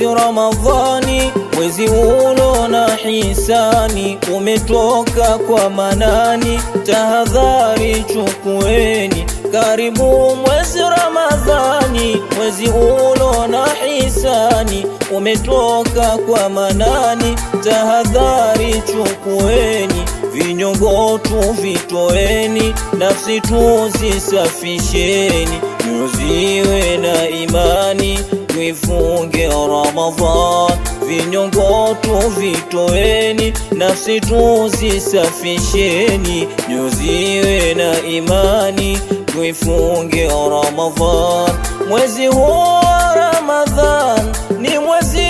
mwezi Ramadhani, mwezi ulo na hisani, umetoka kwa Manani, tahadhari chukueni. Karibu mwezi Ramadhani, mwezi ulo na hisani, umetoka kwa Manani, tahadhari chukueni. Vinyongo tuvitoeni, nafsi tuzisafisheni, nyoziwe na imani, tuifunge Ramadhan. Vinyongo tuvitoeni, nafsi tuzisafisheni, nyoziwe na imani, tuifunge Ramadhan. Mwezi huu Ramadhan ni mwezi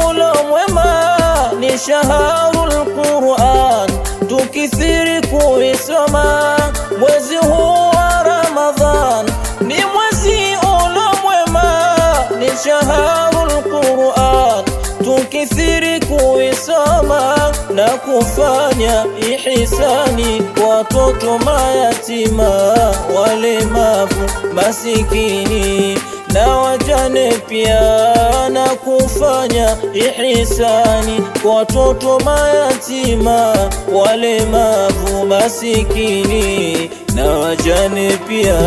ulo mwema, ni shahrul Qur'an, tukithiri kuisoma. Mwezi huu wa Ramadhan ni mwezi ulo mwema, ni shahrul Qur'an, tukithiri kuisoma na kufanya ihsani kwa watoto mayatima, walemavu, masikini na wajane pia, na kufanya ihsani kwa watoto mayatima, walemavu, masikini na wajane pia.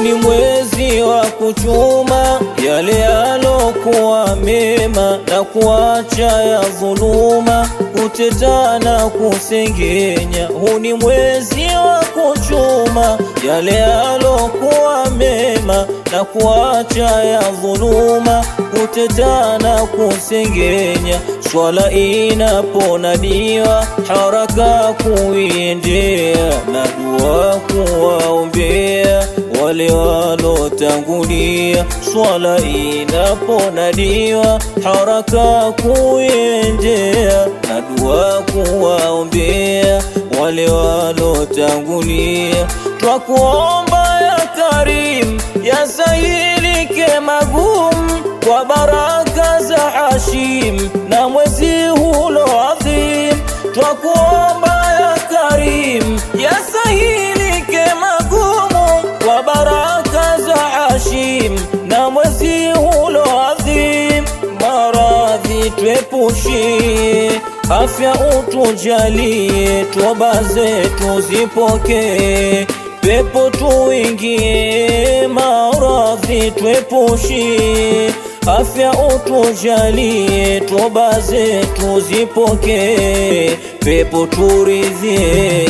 Ni mwezi wa kuchuma yale yalokuwa mema, na kuacha ya dhuluma, kutetana, kusengenya. Huu ni mwezi wa kuchuma yale yalokuwa mema, na kuacha ya dhuluma, kutetana, kusengenya. Swala inaponadiwa, haraka kuiendea, na dua kuwaombea wale walotangulia. Swala inaponadiwa, haraka kuiendea, na dua kuwaombea wale walotangulia. Twakuomba ya Karim, yasahilike magumu kwa baraka za Hashim na mwezi hulo adhim. Twakuomba ya Karim, yasahilike magumu kwa baraka za Hashim na mwezi hulo adhim. Maradhi twepushie, afya utujalie, toba zetu zipokee, pepo tuingie. Maradhi twepushie, afya utujalie, toba zetu zipokee, pepo turidhie.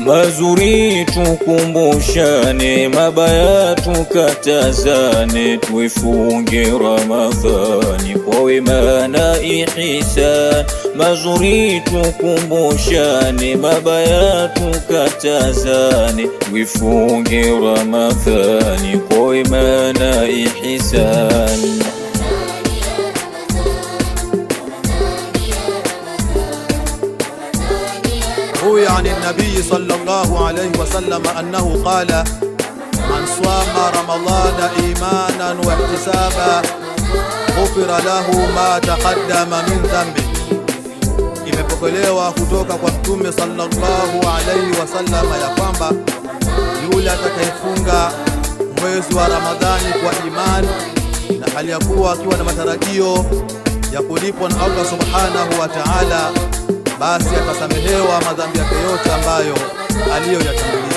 mazuri tukumbushane, mabaya tukatazane, tuifunge Ramadhani kwa wema na ihsan. Mazuri tukumbushane, mabaya tukatazane, tuifunge Ramadhani kwa wema na ihsan. روي عن النبي صلى الله عليه وسلم أنه قال: من صام رمضان إيمانا واحتسابا غفر له ما تقدم من ذنبه. Imepokelewa kutoka kwa Mtume sallallahu alayhi wasallam ya kwamba yule atakayefunga mwezi wa Ramadhani kwa imani na hali ya kuwa akiwa na matarajio ya kulipwa na Allah subhanahu wa ta'ala, basi atasamehewa madhambi yake yote ambayo aliyoyatangulia.